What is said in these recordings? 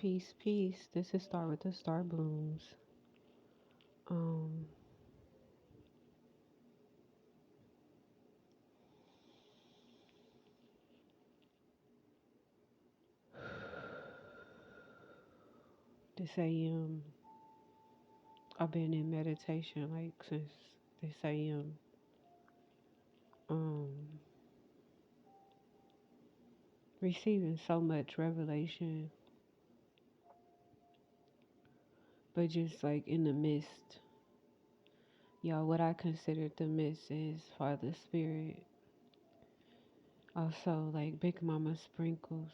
Peace, peace. This is Star with the Star Blooms. Um, this AM, I've been in meditation like since this AM. Um, Receiving so much revelation, but just like in the midst, y'all, what I consider the midst is Father Spirit. Also, like Big Mama Sprinkles.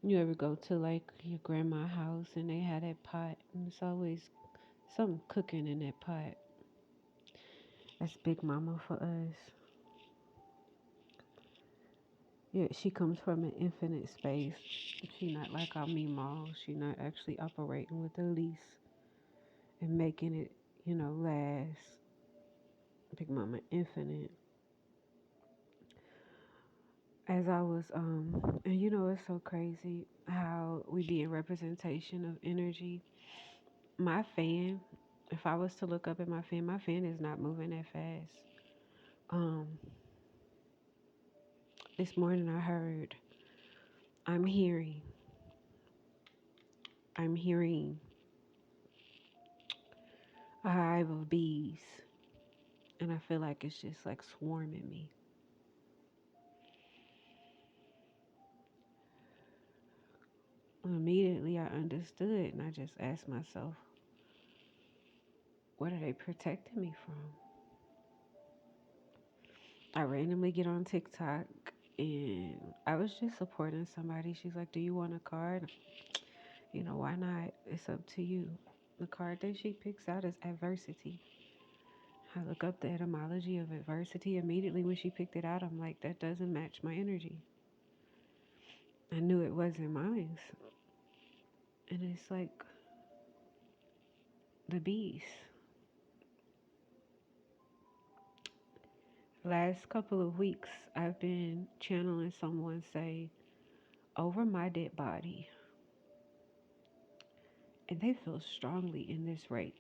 You ever go to like your grandma's house and they had that pot, and it's always something cooking in that pot. That's Big Mama for us. Yeah, she comes from an infinite space. She not like our Meemaw. She not actually operating with a lease and making it, last. Big Mama infinite. As I was, and it's so crazy how we be a representation of energy. My fan, if I was to look up at my fan is not moving that fast. Um, this morning I heard, I'm hearing, I'm hearing a hive of bees. And I feel like it's just like swarming me. Immediately I understood and I just asked myself, what are they protecting me from? I randomly get on TikTok and I was just supporting somebody. She's like, do you want a card? Why not? It's up to you. The card that she picks out is adversity. I look up the etymology of adversity. Immediately when she picked it out, I'm like, that doesn't match my energy. I knew it wasn't mine. And it's like the beast. Last couple of weeks, I've been channeling someone say, over my dead body. And they feel strongly in this rate.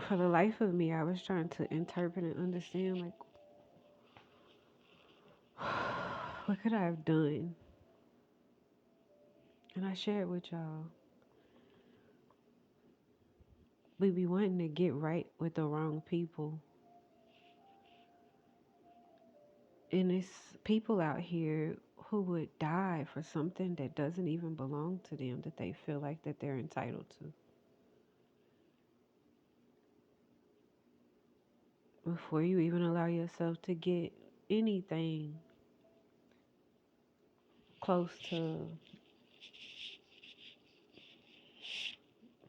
For the life of me, I was trying to interpret and understand, like, what could I have done? And I shared with y'all. We be wanting to get right with the wrong people. And it's people out here who would die for something that doesn't even belong to them, that they feel like that they're entitled to. Before you even allow yourself to get anything close to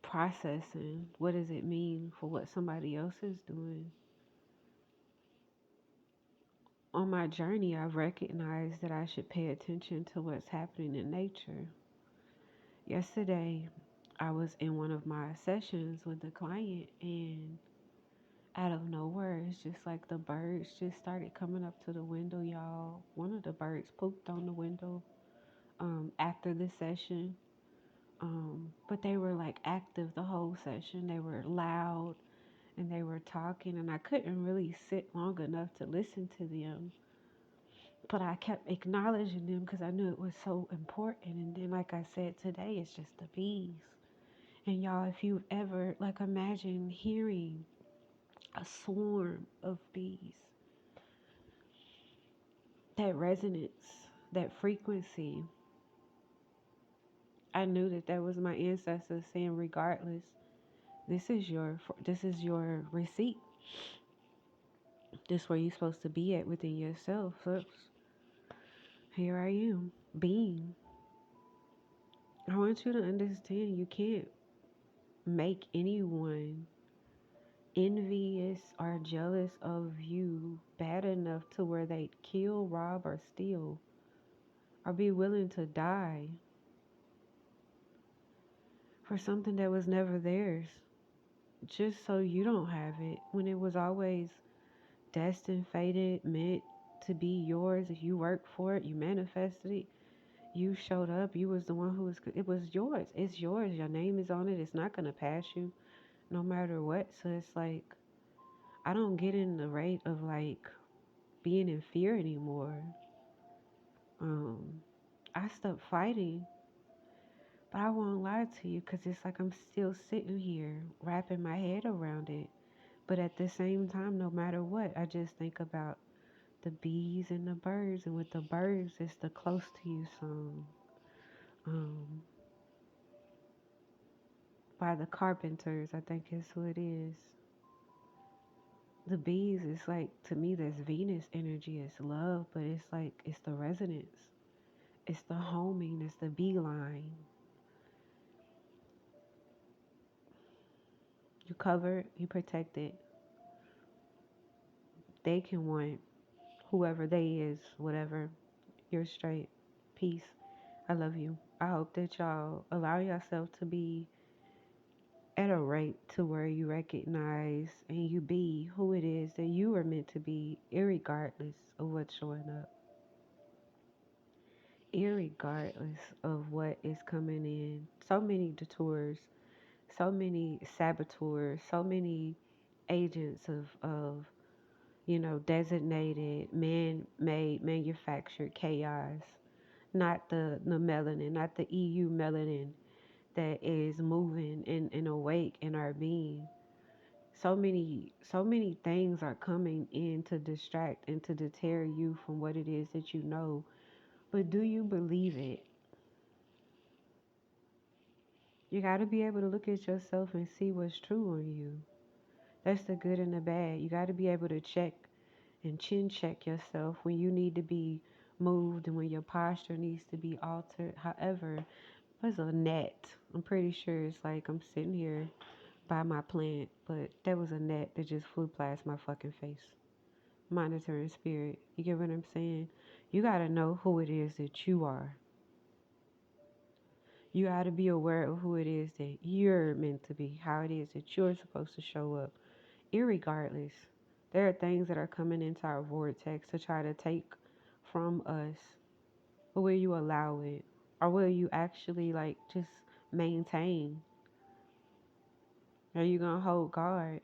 processing what does it mean for what somebody else is doing. On my journey, I've recognized that I should pay attention to what's happening in nature. Yesterday, I was in one of my sessions with the client, and out of nowhere, it's just like the birds just started coming up to the window, y'all. One of the birds pooped on the window after the session. But they were like active the whole session. They were loud and they were talking, and I couldn't really sit long enough to listen to them. But I kept acknowledging them because I knew it was so important. And then, like I said, today it's just the bees. And y'all, if you've ever, like, imagine hearing a swarm of bees, that resonance, that frequency, I knew that that was my ancestors saying, regardless, this is your receipt. This is where you're supposed to be at within yourself. So here I am, being. I want you to understand you can't make anyone envious or jealous of you bad enough to where they'd kill, rob, or steal, or be willing to die for something that was never theirs, just so you don't have it, when it was always destined, fated, meant to be yours. If you worked for it, you manifested it, you showed up, you was the one who was, it was yours. It's yours. Your name is on it. It's not going to pass you no matter what. So it's like, I don't get in the rate of like being in fear anymore. Um, I stopped fighting, but I won't lie to you because it's like I'm still sitting here wrapping my head around it. But at the same time, no matter what, I just think about the bees and the birds. And with the birds, it's the close to you song, um, by the Carpenters, I think is who it is. The bees is like, to me, that's Venus energy. It's love, but it's like, it's the resonance. It's the homing. It's the beeline. You covered, you protected. They can want whoever they is, whatever. You're straight. Peace. I love you. I hope that y'all allow yourself to be at a rate to where you recognize and you be who it is that you are meant to be, irregardless of what's showing up, irregardless of what is coming in. So many detours, so many saboteurs, so many agents of designated man-made manufactured chaos. Not the melanin, not the EU melanin that is moving and awake in our being. So many things are coming in to distract and to deter you from what it is that you know. But do you believe it? You got to be able to look at yourself and see what's true on you. That's the good and the bad. You got to be able to check and chin check yourself when you need to be moved and when your posture needs to be altered. However, there's a net. I'm pretty sure it's like I'm sitting here by my plant, but there was a net that just flew past my fucking face. Monitoring spirit. You get what I'm saying? You got to know who it is that you are. You got to be aware of who it is that you're meant to be, how it is that you're supposed to show up, irregardless. There are things that are coming into our vortex to try to take from us, but will you allow it? Or will you actually like just maintain? Are you going to hold guard?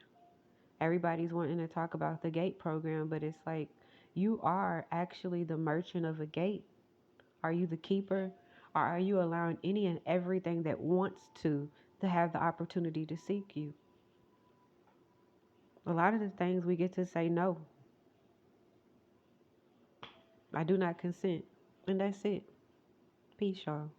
Everybody's wanting to talk about the gate program, but it's like you are actually the merchant of a gate. Are you the keeper? Or are you allowing any and everything that wants to have the opportunity to seek you? A lot of the things we get to say no. I do not consent. And that's it. Peace, y'all.